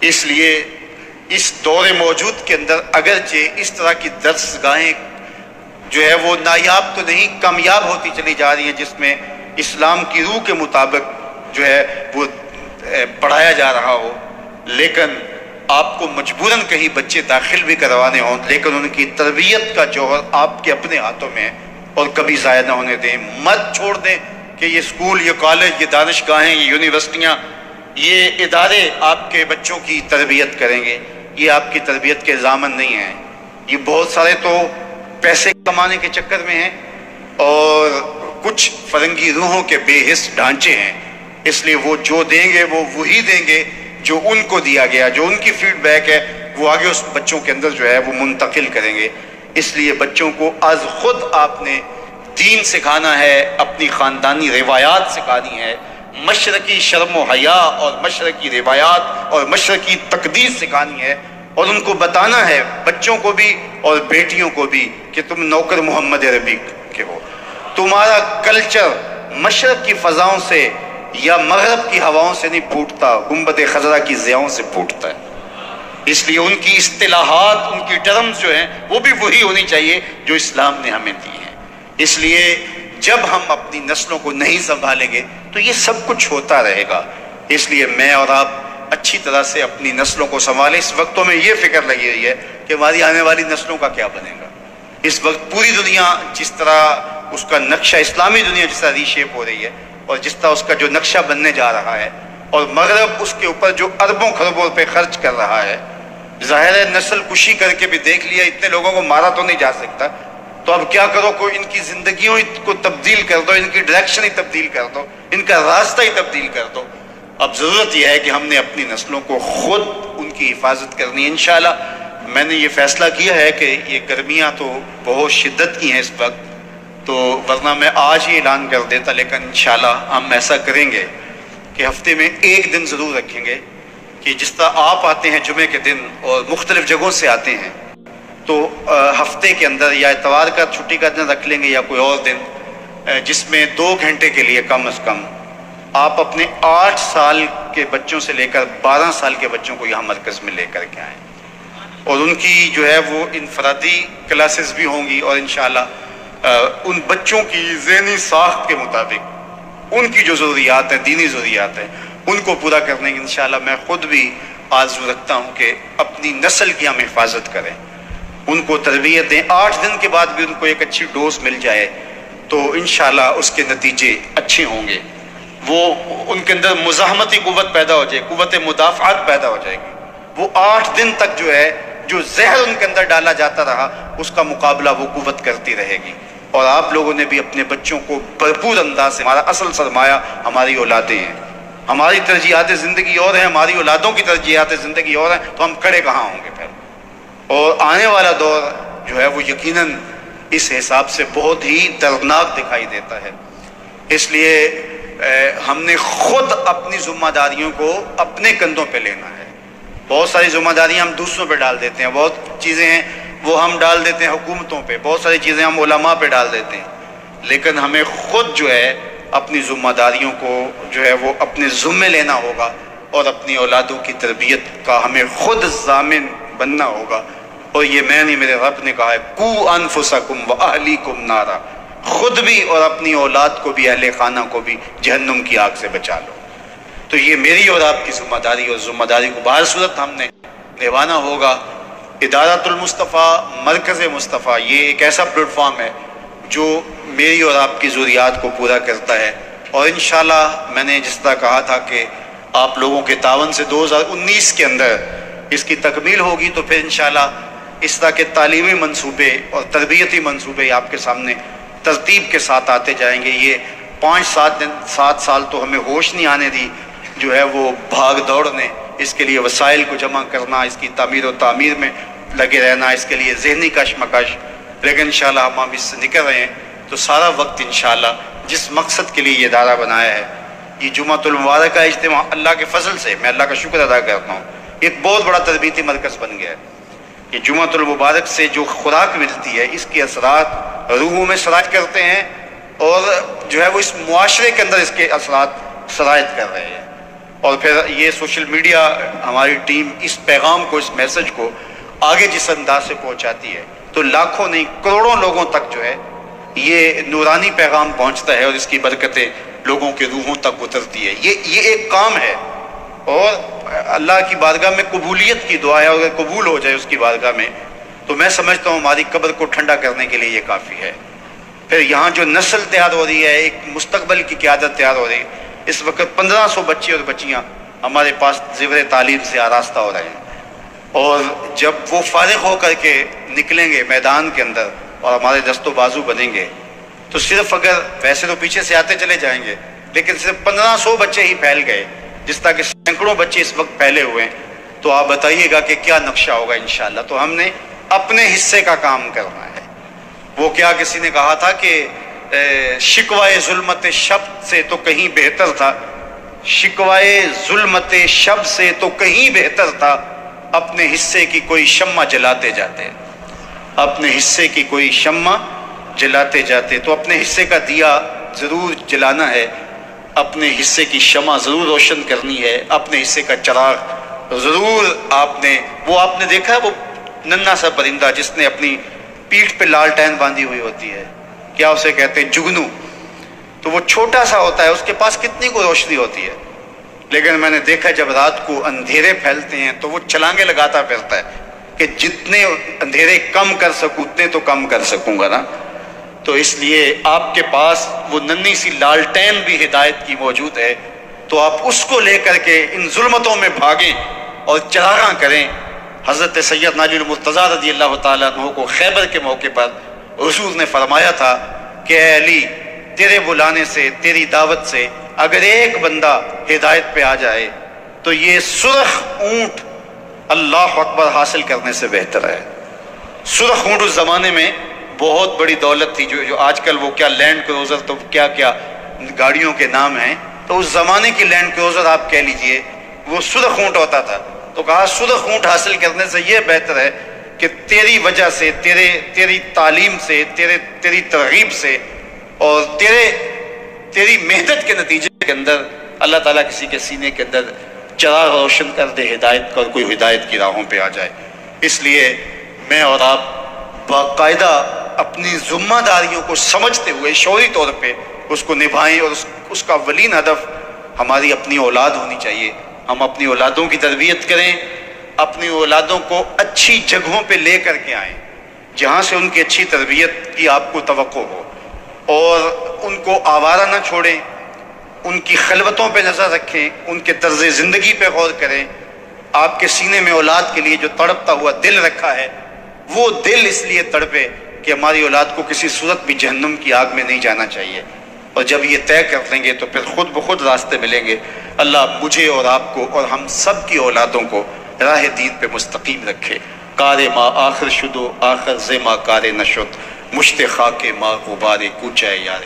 اس لیے اس دور موجود کے اندر اگرچہ اس طرح کی درس گاہیں جو ہے وہ نایاب تو نہیں، کامیاب ہوتی چلی جا رہی ہیں، جس میں اسلام کی روح کے مطابق جو ہے وہ پڑھایا جا رہا ہو، لیکن آپ کو مجبوراً کہیں بچے داخل بھی کروانے ہوں، لیکن ان کی تربیت کا جوہر آپ کے اپنے ہاتھوں میں ہے، اور کبھی ضائع نہ ہونے دیں۔ مت چھوڑ دیں کہ یہ اسکول، یہ کالج، یہ دانشگاہیں، یہ یونیورسٹیاں، یہ ادارے آپ کے بچوں کی تربیت کریں گے۔ یہ آپ کی تربیت کے ضامن نہیں ہیں۔ یہ بہت سارے تو پیسے کمانے کے چکر میں ہیں، اور کچھ فرنگی روحوں کے بے حس ڈھانچے ہیں، اس لیے وہ جو دیں گے وہ وہی دیں گے جو ان کو دیا گیا، جو ان کی فیڈ بیک ہے وہ آگے اس بچوں کے اندر جو ہے وہ منتقل کریں گے۔ اس لیے بچوں کو از خود آپ نے دین سکھانا ہے، اپنی خاندانی روایات سکھانی ہے، مشرقی شرم و حیا اور مشرقی روایات اور مشرقی تقدیس سکھانی ہے، اور ان کو بتانا ہے، بچوں کو بھی اور بیٹیوں کو بھی، کہ تم نوکر محمد عربی کے ہو، تمہارا کلچر مشرق کی فضاؤں سے یا مغرب کی ہواؤں سے نہیں پھوٹتا، گنبد خضرا کی ضیاؤں سے پھوٹتا ہے۔ اس لیے ان کی اصطلاحات، ان کی ٹرمز جو ہیں وہ بھی وہی ہونی چاہیے جو اسلام نے ہمیں دی ہیں۔ اس لیے جب ہم اپنی نسلوں کو نہیں سنبھالیں گے تو یہ سب کچھ ہوتا رہے گا۔ اس لیے میں اور آپ اچھی طرح سے اپنی نسلوں کو سنبھالیں۔ اس وقتوں میں یہ فکر لگی رہی ہے کہ ہماری آنے والی نسلوں کا کیا بنے گا۔ اس وقت پوری دنیا جس طرح اس کا نقشہ، اسلامی دنیا جس طرح ری شیپ ہو رہی ہے، اور جس طرح اس کا جو نقشہ بننے جا رہا ہے، اور مغرب اس کے اوپر جو اربوں خربوں روپے خرچ کر رہا ہے، ظاہر ہے نسل کشی کر کے بھی دیکھ لیا، اتنے لوگوں کو مارا تو نہیں جا سکتا، تو اب کیا کرو، کوئی ان کی زندگیوں کو تبدیل کر دو، ان کی ڈائریکشن ہی تبدیل کر دو، ان کا راستہ ہی تبدیل کر دو۔ اب ضرورت یہ ہے کہ ہم نے اپنی نسلوں کو خود ان کی حفاظت کرنی ہے۔ انشاءاللہ میں نے یہ فیصلہ کیا ہے کہ یہ گرمیاں تو بہت شدت کی ہیں اس وقت، تو ورنہ میں آج ہی اعلان کر دیتا، لیکن انشاءاللہ ہم ایسا کریں گے کہ ہفتے میں ایک دن ضرور رکھیں گے، کہ جس طرح آپ آتے ہیں جمعے کے دن اور مختلف جگہوں سے آتے ہیں، تو ہفتے کے اندر یا اتوار کا چھٹی کا دن رکھ لیں گے یا کوئی اور دن، جس میں 2 گھنٹے کے لیے کم از کم آپ اپنے 8 سال کے بچوں سے لے کر 12 سال کے بچوں کو یہاں مرکز میں لے کر کے آئیں، اور ان کی جو ہے وہ انفرادی کلاسز بھی ہوں گی، اور انشاءاللہ ان بچوں کی ذہنی ساخت کے مطابق ان کی جو ضروریات ہیں، دینی ضروریات ہیں، ان کو پورا کرنے کی انشاءاللہ میں خود بھی آرزو رکھتا ہوں کہ اپنی نسل کی ہم حفاظت کریں، ان کو تربیت دیں۔ 8 دن کے بعد بھی ان کو ایک اچھی ڈوز مل جائے تو انشاءاللہ اس کے نتیجے اچھے ہوں گے، وہ ان کے اندر مزاحمتی قوت پیدا ہو جائے، قوت مدافعت پیدا ہو جائے گی۔ وہ 8 دن تک جو ہے جو زہر ان کے اندر ڈالا جاتا رہا، اس کا مقابلہ وہ قوت کرتی رہے گی۔ اور آپ لوگوں نے بھی اپنے بچوں کو بھرپور انداز سے، ہمارا اصل سرمایہ ہماری اولادیں ہیں، ہماری ترجیحات زندگی اور ہیں، ہماری اولادوں کی ترجیحات زندگی اور ہیں، تو ہم کھڑے کہاں ہوں گے پھر؟ اور آنے والا دور جو ہے وہ یقیناً اس حساب سے بہت ہی دردناک دکھائی دیتا ہے۔ اس لیے ہم نے خود اپنی ذمہ داریوں کو اپنے کندھوں پہ لینا ہے۔ بہت ساری ذمہ داریاں ہم دوسروں پہ ڈال دیتے ہیں، بہت چیزیں ہیں وہ ہم ڈال دیتے ہیں حکومتوں پہ، بہت ساری چیزیں ہم علماء پہ ڈال دیتے ہیں، لیکن ہمیں خود جو ہے اپنی ذمہ داریوں کو جو ہے وہ اپنے ذمے لینا ہوگا، اور اپنی اولادوں کی تربیت کا ہمیں خود ضامن بننا ہوگا۔ اور یہ میں نے، میرے رب نے کہا ہے، قُوا أَنفُسَكُمْ وَأَهْلِيكُمْ نَارًا، خود بھی اور اپنی اولاد کو بھی، اہل خانہ کو بھی جہنم کی آگ سے بچا لو۔ تو یہ میری اور آپ کی ذمہ داری، اور ذمہ داری کو بہر صورت ہم نے نبھانا ہوگا۔ ادارۃ المصطفیٰ، مرکز مصطفیٰ، یہ ایک ایسا پلیٹ فارم ہے جو میری اور آپ کی ضروریات کو پورا کرتا ہے، اور انشاءاللہ میں نے جس طرح کہا تھا کہ آپ لوگوں کے تعاون سے 2019 کے اندر اس کی تکمیل ہوگی، تو پھر انشاءاللہ اس طرح کے تعلیمی منصوبے اور تربیتی منصوبے آپ کے سامنے ترتیب کے ساتھ آتے جائیں گے۔ یہ 5-7 سال تو ہمیں ہوش نہیں آنے دی جو ہے وہ بھاگ دوڑ نے، اس کے لیے وسائل کو جمع کرنا، اس کی تعمیر و تعمیر میں لگے رہنا، اس کے لیے ذہنی کشمکش، لیکن انشاءاللہ ہم اس سے نکل رہے ہیں۔ تو سارا وقت انشاءاللہ جس مقصد کے لیے یہ ادارہ بنایا ہے، یہ جمعۃ المبارک کا اجتماع، اللہ کے فضل سے میں اللہ کا شکر ادا کرتا ہوں، ایک بہت بڑا تربیتی مرکز بن گیا ہے۔ یہ جمعۃ المبارک سے جو خوراک ملتی ہے، اس کے اثرات روحوں میں سرایت کرتے ہیں، اور جو ہے وہ اس معاشرے کے اندر اس کے اثرات سرایت کر رہے ہیں۔ اور پھر یہ سوشل میڈیا ہماری ٹیم اس پیغام کو، اس میسج کو آگے جس انداز سے پہنچاتی ہے تو لاکھوں نہیں کروڑوں لوگوں تک جو ہے یہ نورانی پیغام پہنچتا ہے اور اس کی برکتیں لوگوں کے روحوں تک اترتی ہے۔ یہ ایک کام ہے اور اللہ کی بارگاہ میں قبولیت کی دعا ہے، اور اگر قبول ہو جائے اس کی بارگاہ میں تو میں سمجھتا ہوں ہماری قبر کو ٹھنڈا کرنے کے لیے یہ کافی ہے۔ پھر یہاں جو نسل تیار ہو رہی ہے، ایک مستقبل کی قیادت تیار ہو رہی ہے۔ اس وقت 1500 بچے اور بچیاں ہمارے پاس زیور تعلیم سے آراستہ ہو رہے ہیں، اور جب وہ فارغ ہو کر کے نکلیں گے میدان کے اندر اور ہمارے دست و بازو بنیں گے تو صرف اگر ویسے تو پیچھے سے آتے چلے جائیں گے، لیکن صرف 1500 بچے ہی پھیل گئے جس طرح کہ سینکڑوں بچے اس وقت پھیلے ہوئے ہیں، تو آپ بتائیے گا کہ کیا نقشہ ہوگا انشاءاللہ۔ تو ہم نے اپنے حصے کا کام کرنا ہے۔ وہ کیا کسی نے کہا تھا کہ شکوائے ظلمت شب سے تو کہیں بہتر تھا، شکوائے ظلمت شب سے تو کہیں بہتر تھا، اپنے حصے کی کوئی شمع جلاتے جاتے، اپنے حصے کی کوئی شمع جلاتے جاتے۔ تو اپنے حصے کا دیا ضرور جلانا ہے، اپنے حصے کی شمع ضرور روشن کرنی ہے، اپنے حصے کا چراغ ضرور آپ نے دیکھا ہے وہ ننھا سا پرندہ جس نے اپنی پیٹھ پہ لالٹین باندھی ہوئی ہوتی ہے، کیا اسے کہتے ہیں؟ جگنو۔ تو وہ چھوٹا سا ہوتا ہے، اس کے پاس کتنی کو روشنی ہوتی ہے، لیکن میں نے دیکھا جب رات کو اندھیرے پھیلتے ہیں تو وہ چھلانگیں لگاتا پھرتا ہے کہ جتنے اندھیرے کم کر سکوں اتنے تو کم کر سکوں گا نا۔ تو اس لیے آپ کے پاس وہ ننھی سی لالٹین بھی ہدایت کی موجود ہے، تو آپ اس کو لے کر کے ان ظلمتوں میں بھاگیں اور چراغاں کریں۔ حضرت سیدنا علی المرتضیٰ رضی اللہ تعالیٰ عنہ کو خیبر کے موقع پر حضور نے فرمایا تھا کہ اے علی، تیرے بلانے سے، تیری دعوت سے اگر ایک بندہ ہدایت پہ آ جائے تو یہ سرخ اونٹ اللہ اکبر حاصل کرنے سے بہتر ہے۔ سرخ اونٹ اس زمانے میں بہت بڑی دولت تھی، جو آج کل وہ کیا لینڈ کروزر تو کیا کیا گاڑیوں کے نام ہیں، تو اس زمانے کی لینڈ کروزر آپ کہہ لیجئے وہ سرخ اونٹ ہوتا تھا۔ تو کہا سرخ اونٹ حاصل کرنے سے یہ بہتر ہے کہ تیری وجہ سے، تیری تعلیم سے، تیری ترغیب سے اور تیری محنت کے نتیجے کے اندر اللہ تعالیٰ کسی کے سینے کے اندر چراغ روشن کر دے ہدایت کا، اور کوئی ہدایت کی راہوں پہ آ جائے۔ اس لیے میں اور آپ باقاعدہ اپنی ذمہ داریوں کو سمجھتے ہوئے شعوری طور پہ اس کو نبھائیں، اور اس کا اولین ہدف ہماری اپنی اولاد ہونی چاہیے۔ ہم اپنی اولادوں کی تربیت کریں، اپنی اولادوں کو اچھی جگہوں پہ لے کر کے آئیں جہاں سے ان کی اچھی تربیت کی آپ کو توقع ہو، اور ان کو آوارہ نہ چھوڑیں، ان کی خلوتوں پہ نظر رکھیں، ان کے طرز زندگی پہ غور کریں۔ آپ کے سینے میں اولاد کے لیے جو تڑپتا ہوا دل رکھا ہے، وہ دل اس لیے تڑپے کہ ہماری اولاد کو کسی صورت بھی جہنم کی آگ میں نہیں جانا چاہیے، اور جب یہ طے کر لیں گے تو پھر خود بخود راستے ملیں گے۔ اللہ مجھے اور آپ کو اور ہم سب کی اولادوں کو راہ دین پہ مستقیم رکھے۔ کار ما آخر شدو آخر زما کار نشد، مشت خاک ما غبار کوچہ یار